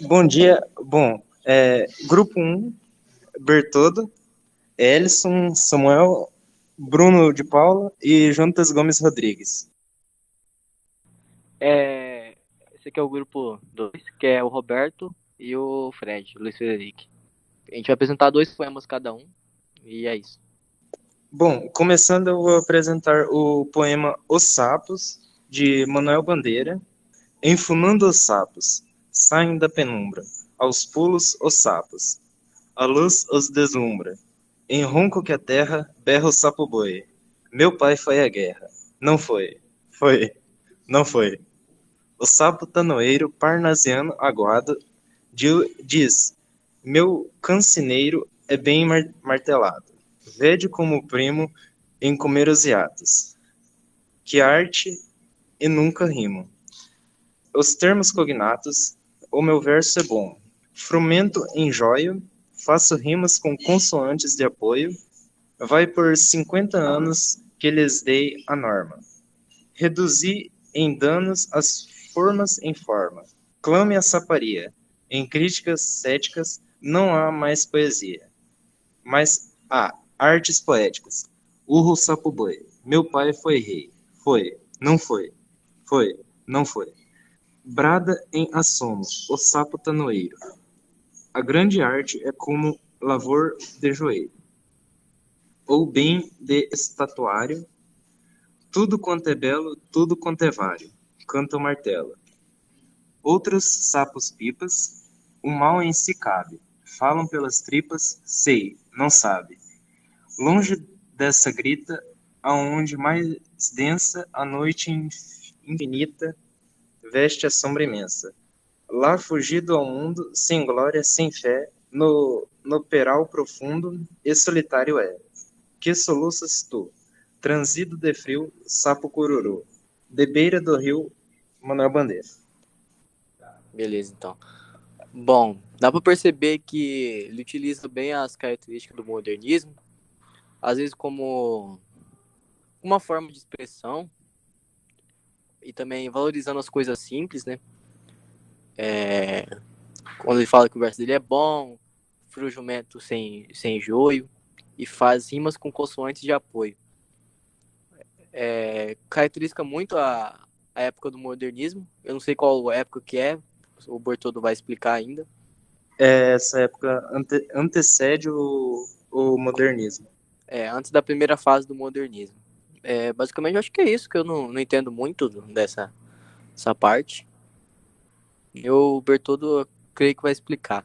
Bom dia. Bom, grupo um, Bertoldo, Elison, Samuel, Bruno de Paula e Jonatas Gomes Rodrigues. Esse aqui é o grupo 2, que é o Roberto e o Fred, o Luiz Frederico. A gente vai apresentar 2 poemas cada um, e é isso. Bom, começando eu vou apresentar o poema Os Sapos, de Manuel Bandeira. Enfumando os sapos, saem da penumbra, aos pulos os sapos. A luz os deslumbra. Em ronco que a terra berra o sapo boi. Meu pai foi à guerra. Não foi. Foi. Não foi. O sapo tanoeiro parnasiano aguado diz: Meu cancineiro é bem martelado. Vede como primo em comer os hiatos. Que arte e nunca rimo. Os termos cognatos, o meu verso é bom. Frumento em jóio, faço rimas com consoantes de apoio. Vai por 50 anos que lhes dei a norma. Reduzi em danos as formas em forma. Clame a saparia. Em críticas céticas não há mais poesia. Mas há artes poéticas. Urro sapo boi. Meu pai foi rei. Foi. Não foi. Foi. Não foi. Brada em assomo, o sapo tanoeiro. A grande arte é como lavor de joelho. Ou bem de estatuário. Tudo quanto é belo, tudo quanto é vário. Canta o martelo. Outros sapos pipas, o mal em si cabe. Falam pelas tripas, sei, não sabe. Longe dessa grita, aonde mais densa a noite infinita veste a sombra imensa. Lá fugido ao mundo, sem glória, sem fé, no peral profundo e solitário é. Que soluças tu, transido de frio, sapo cururu, de beira do rio, Manuel Bandeira. Beleza, então. Bom, dá pra perceber que ele utiliza bem as características do modernismo, às vezes como uma forma de expressão e também valorizando as coisas simples, né? Quando ele fala que o verso dele é bom, frujumento sem joio e faz rimas com consoantes de apoio. Caracteriza muito a época do modernismo. Eu não sei qual época que é, o Bertoldo vai explicar ainda. Essa época antecede o modernismo. Antes da primeira fase do modernismo. Basicamente, eu acho que é isso, que eu não entendo muito dessa parte. O Bertoldo, eu creio que vai explicar.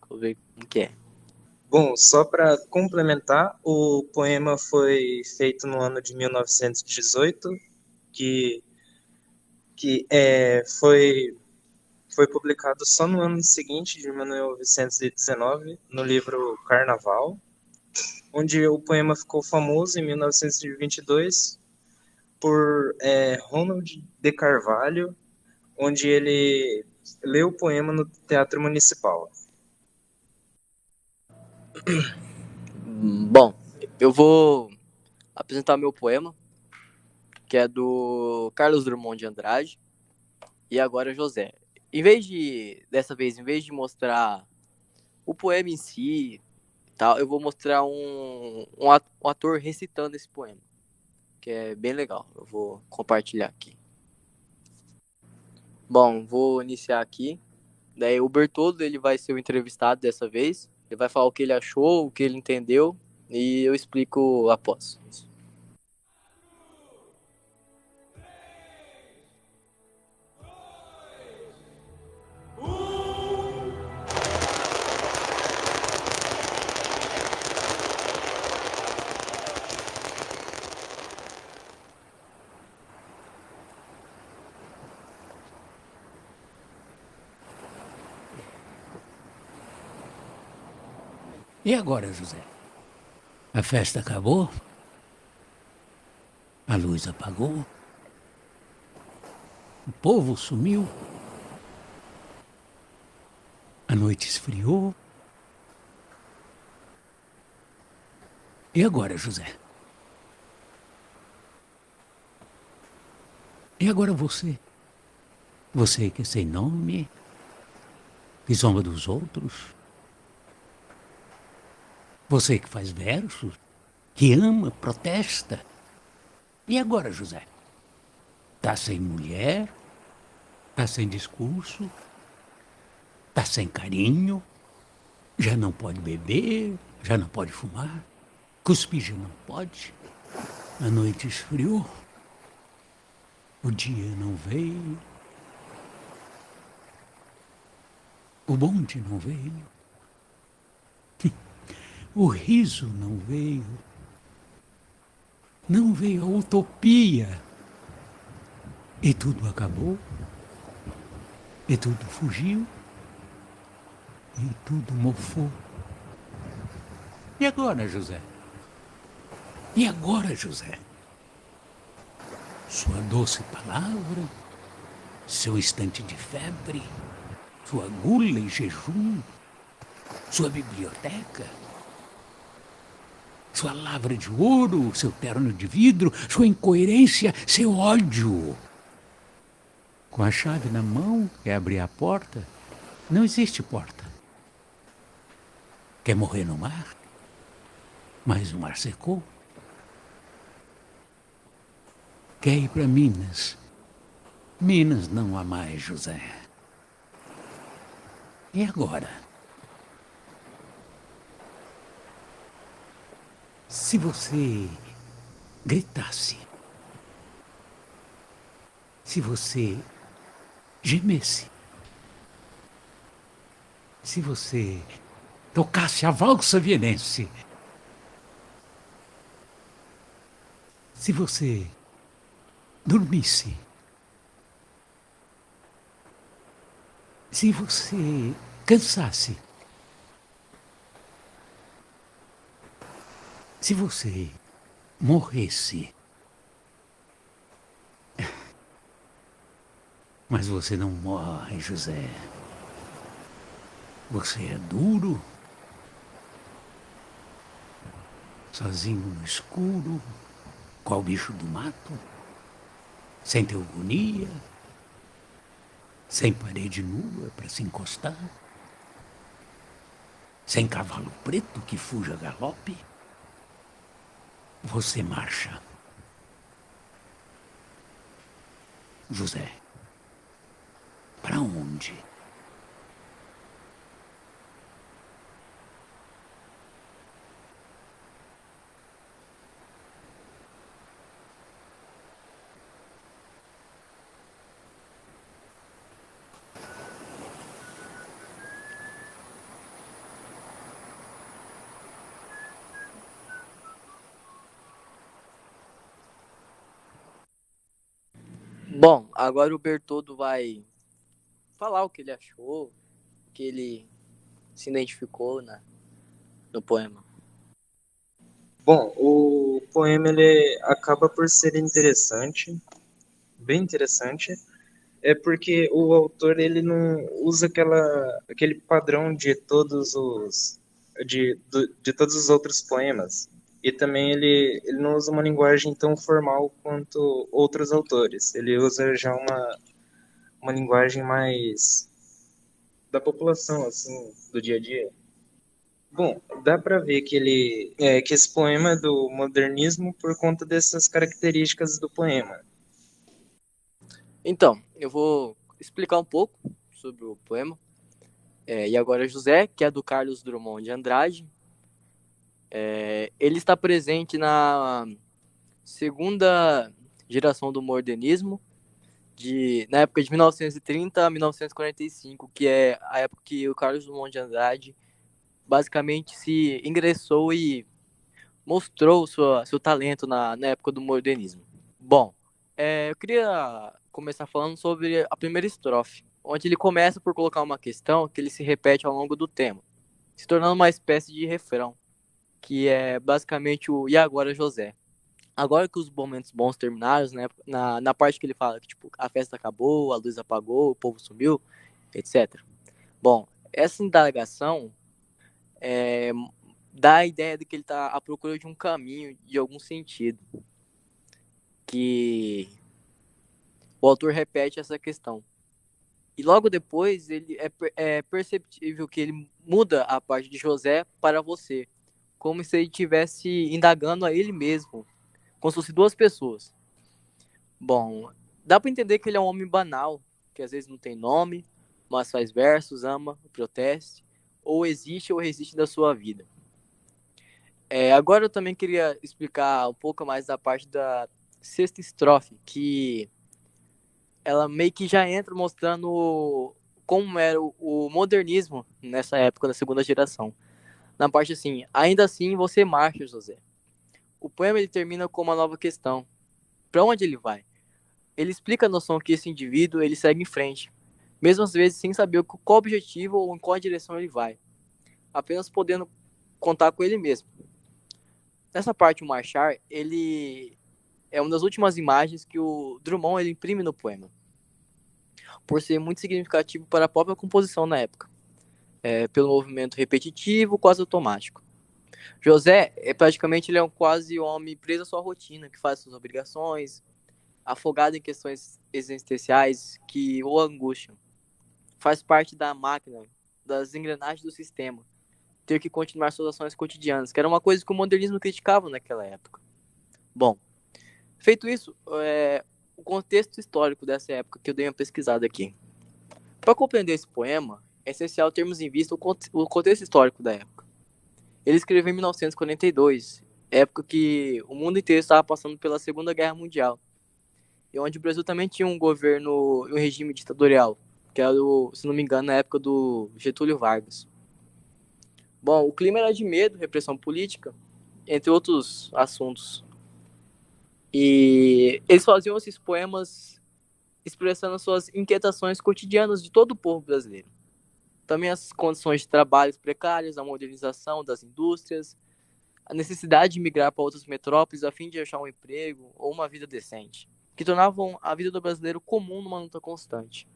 Vou ver como que é. Bom, só para complementar, o poema foi feito no ano de 1918, que, foi publicado só no ano seguinte, de 1919, no livro Carnaval, onde o poema ficou famoso em 1922 por Ronald de Carvalho, onde ele leu o poema no Teatro Municipal. Bom, eu vou apresentar meu poema, que é do Carlos Drummond de Andrade, e agora José. Dessa vez, em vez de mostrar o poema em si, tal, eu vou mostrar um ator recitando esse poema, que é bem legal. Eu vou compartilhar aqui. Bom, vou iniciar aqui. Daí o Bertoldo, ele vai ser o entrevistado dessa vez. Ele vai falar o que ele achou, o que ele entendeu, e eu explico após. E agora, José? A festa acabou? A luz apagou? O povo sumiu? A noite esfriou? E agora, José? E agora você? Você que é sem nome, que zomba dos outros. Você que faz versos, que ama, protesta. E agora, José? Tá sem mulher? Tá sem discurso? Tá sem carinho? Já não pode beber? Já não pode fumar? Cuspir já não pode? A noite esfriou? O dia não veio? O bonde não veio? O riso não veio? Não veio a utopia? E tudo acabou? E tudo fugiu? E tudo mofou? E agora, José? E agora, José? Sua doce palavra, seu instante de febre, sua gula e jejum, sua biblioteca, sua lavra de ouro, seu terno de vidro, sua incoerência, seu ódio. Com a chave na mão, quer abrir a porta? Não existe porta. Quer morrer no mar? Mas o mar secou. Quer ir para Minas? Minas não há mais, José. E agora? Se você gritasse, se você gemesse, se você tocasse a valsa vienense, se você dormisse, se você cansasse, se você morresse, mas você não morre, José. Você é duro, sozinho no escuro, qual bicho do mato, sem teogonia, sem parede nua para se encostar, sem cavalo preto que fuja a galope. Você marcha. José, para onde? Bom, agora o Bertoldo vai falar o que ele achou, o que ele se identificou no poema. Bom, o poema ele acaba por ser interessante, bem interessante, é porque o autor ele não usa aquele padrão de de todos os outros poemas. E também ele não usa uma linguagem tão formal quanto outros autores. Ele usa já uma linguagem mais da população, assim, do dia a dia. Bom, dá para ver que esse poema é do modernismo por conta dessas características do poema. Então, eu vou explicar um pouco sobre o poema. E agora José, que é do Carlos Drummond de Andrade. Ele está presente na segunda geração do modernismo, na época de 1930 a 1945, que é a época que o Carlos Drummond de Andrade basicamente se ingressou e mostrou seu talento na época do modernismo. Bom, eu queria começar falando sobre a primeira estrofe, onde ele começa por colocar uma questão que ele se repete ao longo do tema, se tornando uma espécie de refrão, que é basicamente o "E agora, José?". Agora que os momentos bons terminaram, né, na parte que ele fala que tipo, a festa acabou, a luz apagou, o povo sumiu, etc. Bom, essa indagação dá a ideia de que ele está à procura de um caminho, de algum sentido, que o autor repete essa questão. E logo depois ele é perceptível que ele muda a parte de José para você, como se ele estivesse indagando a ele mesmo, como se fosse duas pessoas. Bom, dá para entender que ele é um homem banal, que às vezes não tem nome, mas faz versos, ama, proteste, ou existe ou resiste da sua vida. Agora eu também queria explicar um pouco mais da parte da sexta estrofe, que ela meio que já entra mostrando como era o modernismo nessa época da segunda geração. Na parte assim, ainda assim você marcha, José. O poema ele termina com uma nova questão. Para onde ele vai? Ele explica a noção que esse indivíduo ele segue em frente, mesmo às vezes sem saber qual objetivo ou em qual direção ele vai, apenas podendo contar com ele mesmo. Nessa parte, o marchar, ele é uma das últimas imagens que o Drummond ele imprime no poema, por ser muito significativo para a própria composição na época, pelo movimento repetitivo, quase automático. José, praticamente, ele é quase um homem preso à sua rotina, que faz suas obrigações, afogado em questões existenciais que o angustiam. Faz parte da máquina, das engrenagens do sistema, ter que continuar suas ações cotidianas, que era uma coisa que o modernismo criticava naquela época. Bom, feito isso, o contexto histórico dessa época que eu dei uma pesquisada aqui. Para compreender esse poema, é essencial termos em vista o contexto histórico da época. Ele escreveu em 1942, época que o mundo inteiro estava passando pela Segunda Guerra Mundial, e onde o Brasil também tinha um governo, um regime ditatorial, que era, se não me engano, na época do Getúlio Vargas. Bom, o clima era de medo, repressão política, entre outros assuntos. E eles faziam esses poemas expressando suas inquietações cotidianas de todo o povo brasileiro. Também as condições de trabalho precárias, a modernização das indústrias, a necessidade de migrar para outras metrópoles a fim de achar um emprego ou uma vida decente, que tornavam a vida do brasileiro comum numa luta constante.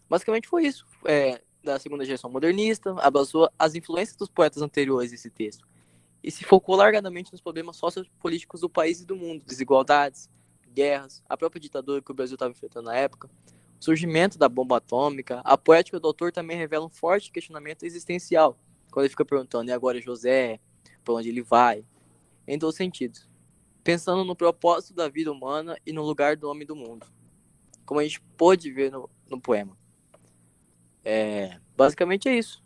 Basicamente foi isso. Da segunda geração modernista, abraçou as influências dos poetas anteriores desse texto e se focou largadamente nos problemas sociopolíticos do país e do mundo, desigualdades, guerras, a própria ditadura que o Brasil estava enfrentando na época, o surgimento da bomba atômica. A poética do autor também revela um forte questionamento existencial, quando ele fica perguntando, e agora José, para onde ele vai? Em todos os sentidos. Pensando no propósito da vida humana e no lugar do homem do mundo, como a gente pôde ver no poema. Basicamente é isso.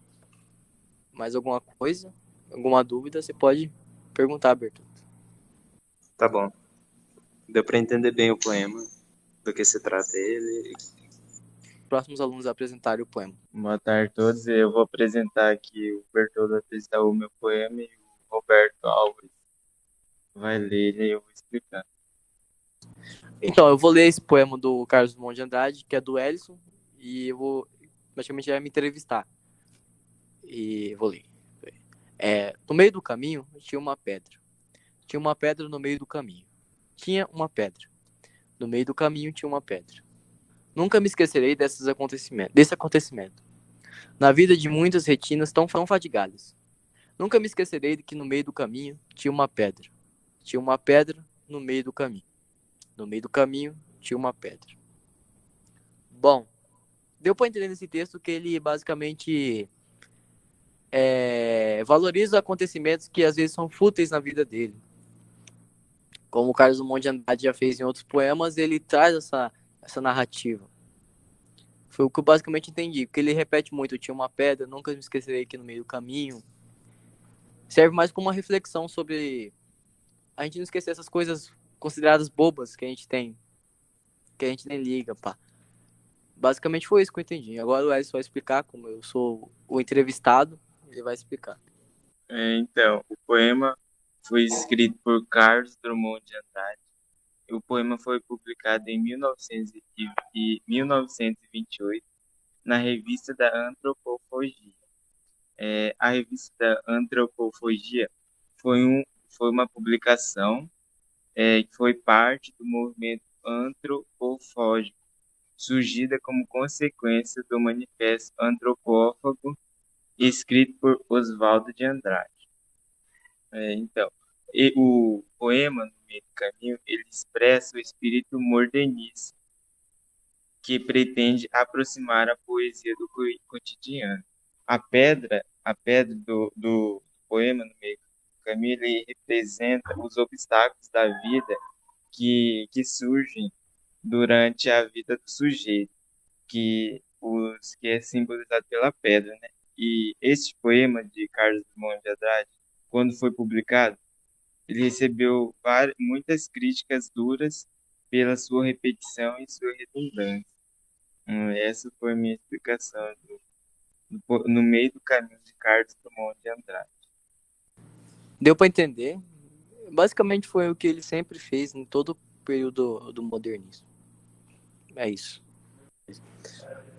Mais alguma coisa? Alguma dúvida? Você pode perguntar, Berto. Tá bom. Deu para entender bem o poema, do que se trata ele. Próximos alunos apresentarem o poema. Boa tarde a todos. Eu vou apresentar aqui, o Bertoldo vai apresentar o meu poema e o Roberto Alves vai ler e eu vou explicar. Então, eu vou ler esse poema do Carlos Drummond de Andrade, que é do Ellison, e eu vou, praticamente, me entrevistar. E vou ler. No meio do caminho tinha uma pedra. Tinha uma pedra no meio do caminho. Tinha uma pedra. No meio do caminho tinha uma pedra. Nunca me esquecerei desse acontecimento. Na vida de muitas retinas tão fadigadas. Nunca me esquecerei de que no meio do caminho tinha uma pedra. Tinha uma pedra no meio do caminho. No meio do caminho tinha uma pedra. Bom, deu para entender nesse texto que ele basicamente valoriza acontecimentos que às vezes são fúteis na vida dele. Como o Carlos Drummond de Andrade já fez em outros poemas, ele traz essa narrativa. Foi o que eu basicamente entendi, porque ele repete muito, tinha uma pedra, nunca me esquecerei aqui no meio do caminho. Serve mais como uma reflexão sobre a gente não esquecer essas coisas consideradas bobas que a gente tem, que a gente nem liga, pá. Basicamente foi isso que eu entendi. Agora o Ellison vai explicar, como eu sou o entrevistado, ele vai explicar. Então, o poema foi escrito por Carlos Drummond de Andrade. O poema foi publicado em 1928 na Revista da Antropofagia. A Revista da Antropofagia foi uma publicação que foi parte do movimento antropofógico, surgida como consequência do Manifesto Antropófago, escrito por Oswaldo de Andrade. O poema, no meio do caminho, ele expressa o espírito modernista que pretende aproximar a poesia do cotidiano. A pedra do poema no meio do caminho, ele representa os obstáculos da vida que surgem durante a vida do sujeito, que é simbolizado pela pedra, né? E este poema de Carlos Drummond de Andrade, quando foi publicado, ele recebeu muitas críticas duras pela sua repetição e sua redundância. Essa foi a minha explicação no meio do caminho de Carlos Drummond de Andrade. Deu para entender? Basicamente foi o que ele sempre fez em todo o período do modernismo. É isso.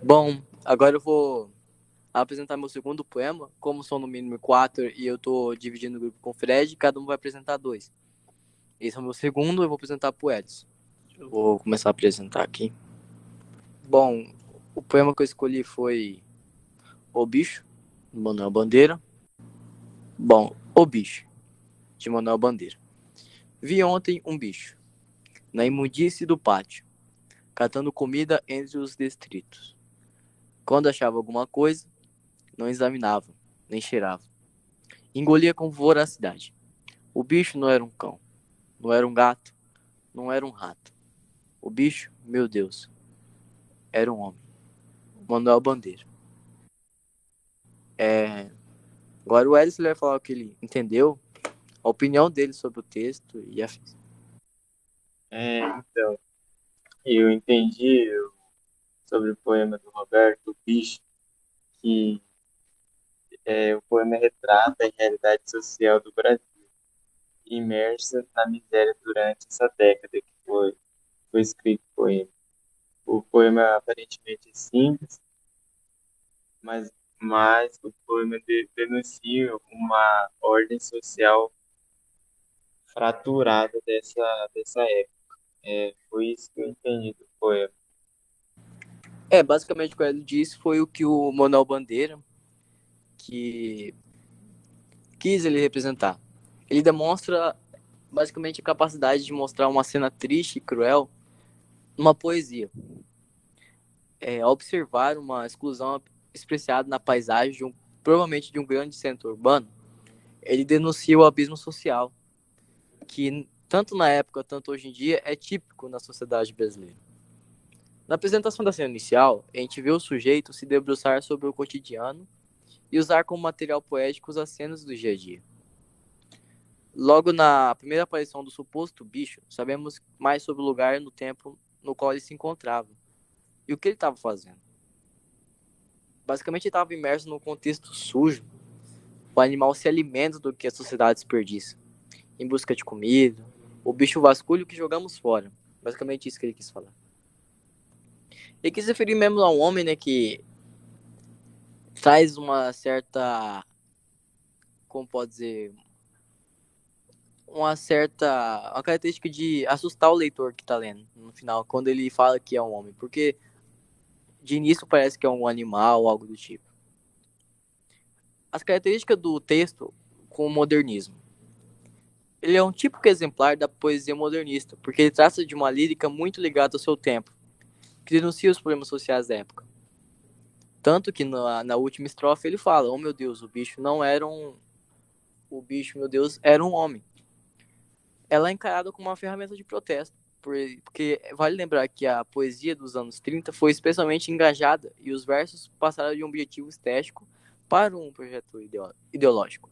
Bom, agora eu vou apresentar meu segundo poema. Como são no mínimo 4 e eu tô dividindo o grupo com o Fred, cada um vai apresentar 2. Esse é o meu segundo, eu vou apresentar pro Edson. Eu vou começar a apresentar aqui. Bom, o poema que eu escolhi foi O Bicho, de Manuel Bandeira. Bom, O Bicho, de Manuel Bandeira. Vi ontem um bicho, na imundície do pátio, catando comida entre os detritos. Quando achava alguma coisa, não examinava, nem cheirava. Engolia com voracidade. O bicho não era um cão, não era um gato, não era um rato. O bicho, meu Deus, era um homem. Manuel Bandeira. Agora o Edson vai falar o que ele entendeu, a opinião dele sobre o texto e afins. Então, eu entendi sobre o poema do Roberto, O Bicho, que o poema retrata a realidade social do Brasil, imersa na miséria durante essa década que foi escrito o poema. O poema aparentemente é simples, mas o poema denuncia uma ordem social fraturada dessa época. Foi isso que eu entendi do poema. Basicamente o que ele disse foi o que o Manuel Bandeira que quis ele representar. Ele demonstra basicamente a capacidade de mostrar uma cena triste e cruel numa poesia. Ao observar uma exclusão expressada na paisagem, provavelmente de um grande centro urbano, ele denuncia o abismo social, que tanto na época, tanto hoje em dia, é típico na sociedade brasileira. Na apresentação da cena inicial, a gente vê o sujeito se debruçar sobre o cotidiano e usar como material poético as cenas do dia a dia. Logo na primeira aparição do suposto bicho, sabemos mais sobre o lugar no tempo no qual ele se encontrava e o que ele estava fazendo. Basicamente, ele estava imerso num contexto sujo. O animal se alimenta do que a sociedade desperdiça, em busca de comida. O bicho vasculha o que jogamos fora. Basicamente isso que ele quis falar. Ele quis referir mesmo a um homem, né, que traz uma certa, como pode dizer, uma característica de assustar o leitor que está lendo no final, quando ele fala que é um homem, porque de início parece que é um animal ou algo do tipo. As características do texto com o modernismo. Ele é um típico exemplar da poesia modernista, porque ele trata de uma lírica muito ligada ao seu tempo, que denuncia os problemas sociais da época. Tanto que na última estrofe ele fala: oh meu Deus, o bicho não era um... O bicho, meu Deus, era um homem. Ela é encarada como uma ferramenta de protesto, porque vale lembrar que a poesia dos anos 30 foi especialmente engajada e os versos passaram de um objetivo estético para um projeto ideológico.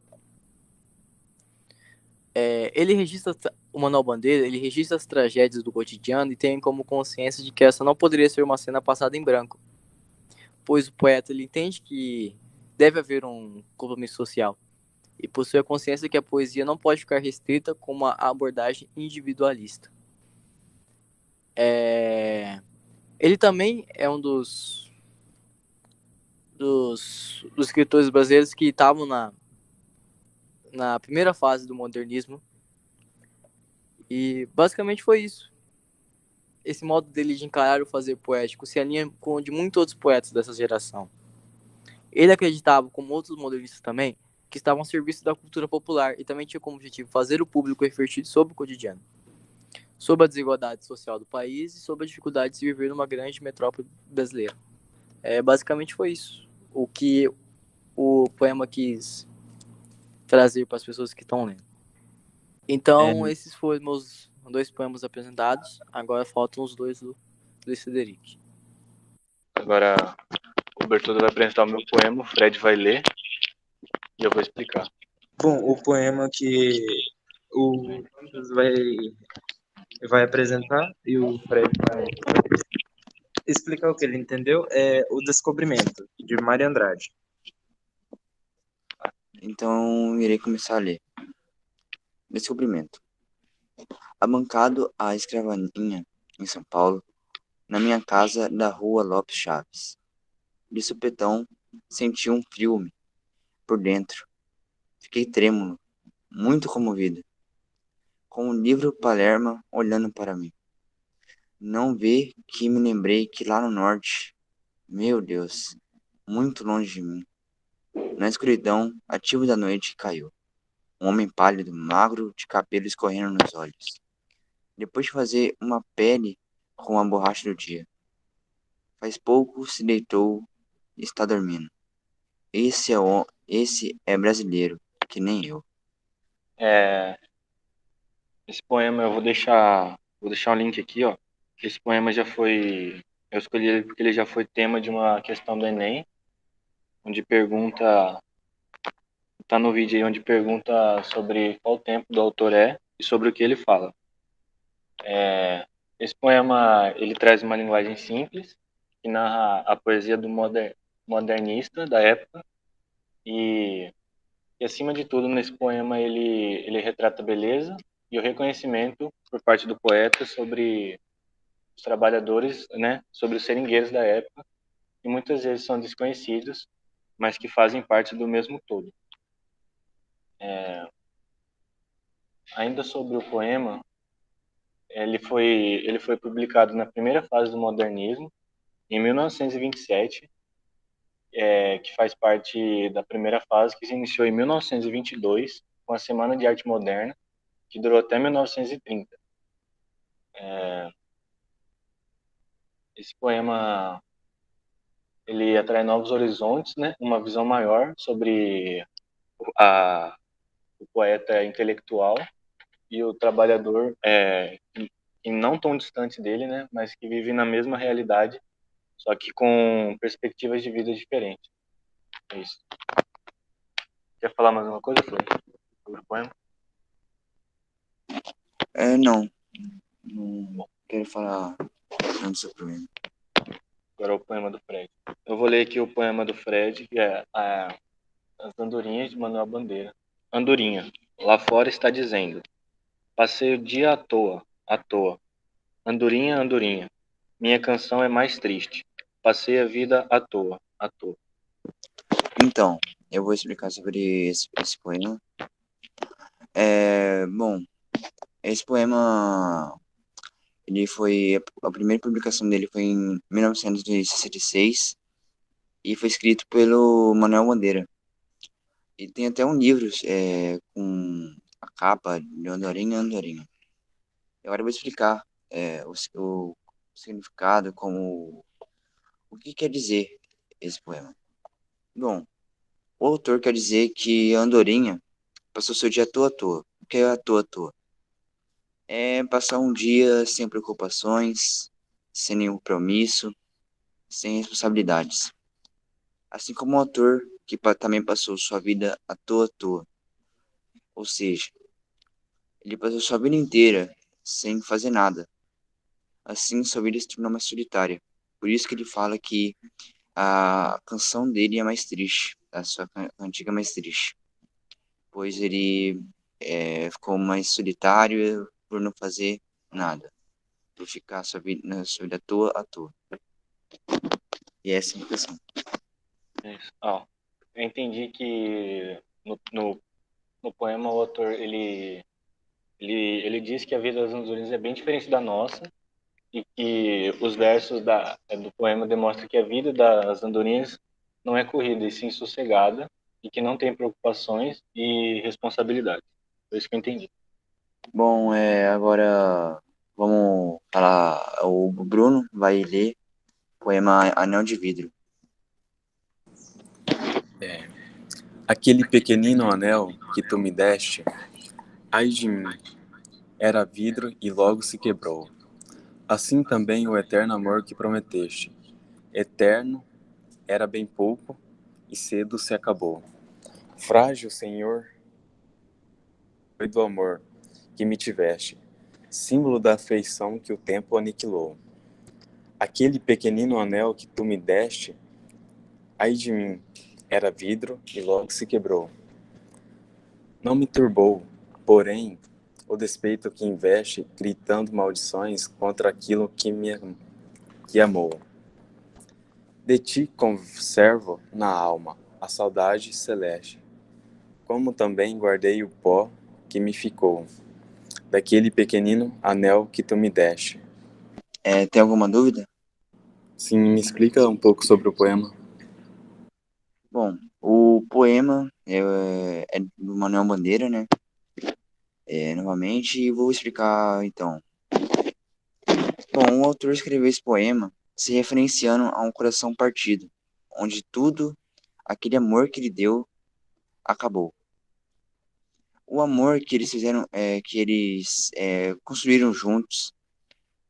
O Manuel Bandeira, ele registra as tragédias do cotidiano e tem como consciência de que essa não poderia ser uma cena passada em branco, pois o poeta ele entende que deve haver um compromisso social e possui a consciência que a poesia não pode ficar restrita com uma abordagem individualista. Ele também é um dos escritores brasileiros que estavam na primeira fase do modernismo. E basicamente foi isso. Esse modo dele de encarar o fazer poético se alinha com o de muitos outros poetas dessa geração. Ele acreditava, como outros modernistas também, que estavam a serviço da cultura popular e também tinha como objetivo fazer o público refletir sobre o cotidiano. sobre a desigualdade social do país e sobre a dificuldade de se viver numa grande metrópole brasileira. Basicamente foi isso o que o poema quis trazer para as pessoas que estão lendo. Então, É, esses foram meus 2 poemas apresentados. Agora faltam os 2 do Luiz Frederico. Agora o Bertoldo vai apresentar o meu poema, o Fred vai ler e eu vou explicar. bom, o poema que o Lucas vai apresentar e o Fred vai explicar o que ele entendeu é O Descobrimento, de Mário Andrade. Então, irei começar a ler. Descobrimento. Amancado à escrivaninha em São Paulo, na minha casa da rua Lopes Chaves. De supetão, senti um frio por dentro. Fiquei trêmulo, muito comovido, com o livro Palermo olhando para mim. Não vê que me lembrei que lá no norte, meu Deus, muito longe de mim, na escuridão ativa da noite caiu. Um homem pálido, magro, de cabelo escorrendo nos olhos. Depois de fazer uma pele com a borracha do dia. Faz pouco se deitou e está dormindo. Esse é brasileiro, que nem eu. Esse poema eu vou deixar um link aqui, ó. Esse poema eu escolhi ele porque ele já foi tema de uma questão do Enem, onde pergunta, tá no vídeo aí, onde pergunta sobre qual tempo do autor é e sobre o que ele fala. Esse poema, ele traz uma linguagem simples, que narra a poesia do modernista da época, e acima de tudo, nesse poema, ele retrata a beleza e o reconhecimento por parte do poeta sobre os trabalhadores, né, sobre os seringueiros da época, que muitas vezes são desconhecidos, mas que fazem parte do mesmo todo. Ainda sobre o poema, ele foi publicado na primeira fase do modernismo, em 1927, que faz parte da primeira fase, que se iniciou em 1922, com a Semana de Arte Moderna, que durou até 1930. Esse poema ele atrai novos horizontes, né? Uma visão maior sobre o poeta intelectual e o trabalhador, que não tão distante dele, né? Mas que vive na mesma realidade, só que com perspectivas de vida diferentes. É isso. Quer falar mais uma coisa, Flávio, sobre o poema? Não. Não quero falar antes do problema. Agora é o poema do Fred. Eu vou ler aqui o poema do Fred, que é As Andorinhas de Manuel Bandeira. Andorinha, lá fora está dizendo: passei o dia à toa, à toa. Andorinha, andorinha, minha canção é mais triste. Passei a vida à toa, à toa. Então, eu vou explicar sobre esse poema. Bom, esse poema, a primeira publicação dele foi em 1966 e foi escrito pelo Manuel Bandeira. E tem até um livro com a capa de Andorinha, Andorinha. Agora eu vou explicar o significado, o que quer dizer esse poema. Bom, o autor quer dizer que a Andorinha passou seu dia à toa à toa. O que é à toa à toa? É passar um dia sem preocupações, sem nenhum compromisso, sem responsabilidades. Assim como o autor que também passou sua vida à toa, ou seja, ele passou sua vida inteira sem fazer nada. Assim, sua vida se tornou mais solitária. Por isso que ele fala que a canção dele é mais triste, a sua cantiga é mais triste, pois ele ficou mais solitário por não fazer nada, por ficar sua vida à toa. E essa é a canção. É isso. Eu entendi que no poema o autor ele diz que a vida das andorinhas é bem diferente da nossa e que os versos do poema demonstram que a vida das andorinhas não é corrida e sim sossegada e que não tem preocupações e responsabilidades. Foi isso que eu entendi. Bom, agora Vamos falar, o Bruno vai ler o poema Anel de Vidro. Aquele pequenino anel que tu me deste, ai de mim, era vidro e logo se quebrou. Assim também o eterno amor que prometeste. Eterno era bem pouco e cedo se acabou. Frágil, Senhor, foi do amor que me tiveste, símbolo da afeição que o tempo aniquilou. Aquele pequenino anel que tu me deste, ai de mim, era vidro e logo se quebrou. Não me turbou, porém, o despeito que investe, gritando maldições contra aquilo que amou. De ti conservo na alma a saudade celeste, como também guardei o pó que me ficou, daquele pequenino anel que tu me deste. Tem alguma dúvida? Sim, me explica um pouco sobre o poema. Bom, o poema é do Manuel Bandeira, né? Novamente, e vou explicar então. Bom, o autor escreveu esse poema se referenciando a um coração partido, onde tudo, aquele amor que ele deu, acabou. O amor que eles fizeram, que eles construíram juntos,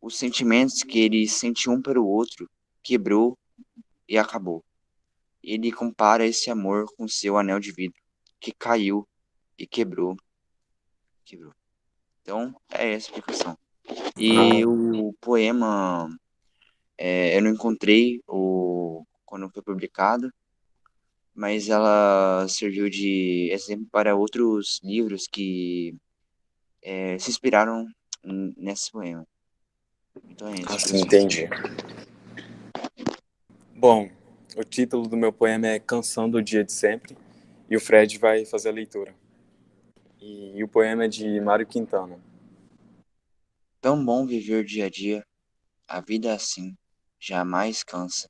os sentimentos que eles sentiam um para o outro, quebrou e acabou. Ele compara esse amor com seu anel de vidro, que caiu e quebrou. Então, é essa a explicação. E o poema, eu não encontrei quando foi publicado, mas ela serviu de exemplo para outros livros que se inspiraram nesse poema. Então é isso, Sim, professor. entendi. Bom, o título do meu poema é Canção do Dia de Sempre, e o Fred vai fazer a leitura. E o poema é de Mário Quintana. Tão bom viver dia a dia, a vida assim, jamais cansa.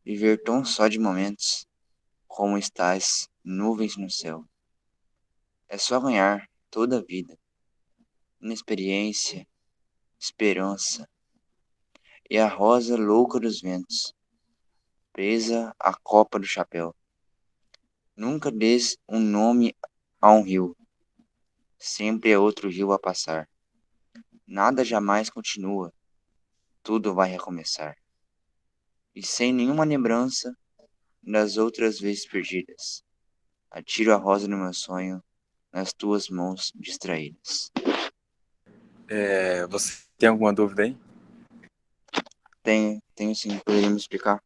Viver tão só de momentos, como estás, nuvens no céu. É só ganhar toda a vida, inexperiência, esperança, e a rosa louca dos ventos, presa à copa do chapéu. Nunca des um nome a um rio, sempre é outro rio a passar. Nada jamais continua, tudo vai recomeçar. E sem nenhuma lembrança das outras vezes perdidas, atiro a rosa no meu sonho, nas tuas mãos distraídas. Você tem alguma dúvida aí? Tenho sim, poderia me explicar?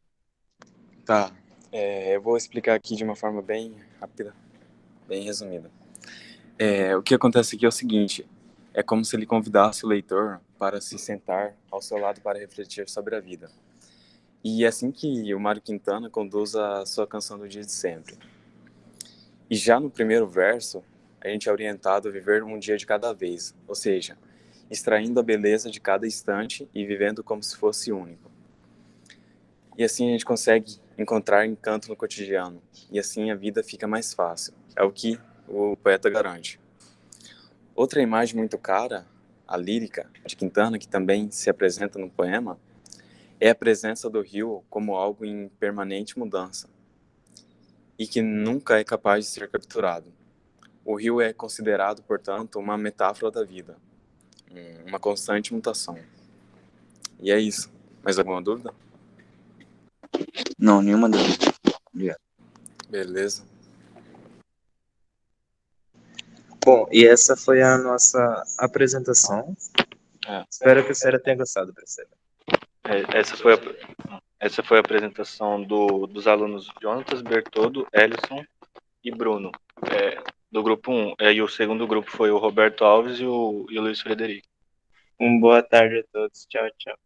Tá. Eu vou explicar aqui de uma forma bem rápida, bem resumida. O que acontece aqui é o seguinte: é como se ele convidasse o leitor para se sentar ao seu lado para refletir sobre a vida. E é assim que o Mário Quintana conduz a sua canção do dia de sempre. E já no primeiro verso, a gente é orientado a viver um dia de cada vez, ou seja, extraindo a beleza de cada instante e vivendo como se fosse único. E assim a gente consegue encontrar encanto no cotidiano, e assim a vida fica mais fácil. É o que o poeta garante. Outra imagem muito cara, a lírica de Quintana, que também se apresenta no poema, é a presença do rio como algo em permanente mudança e que nunca é capaz de ser capturado. O rio é considerado, portanto, uma metáfora da vida, uma constante mutação. E é isso. Mais alguma dúvida? Não, nenhuma dúvida. Obrigado. Beleza. Bom, e essa foi a nossa apresentação. Espero que a senhora tenha gostado, professora. Essa foi a apresentação dos alunos Jonatas, Bertoldo, Ellison e Bruno, do grupo 1. E o segundo grupo foi o Roberto Alves e o Luiz Frederico. Boa tarde a todos. Tchau, tchau.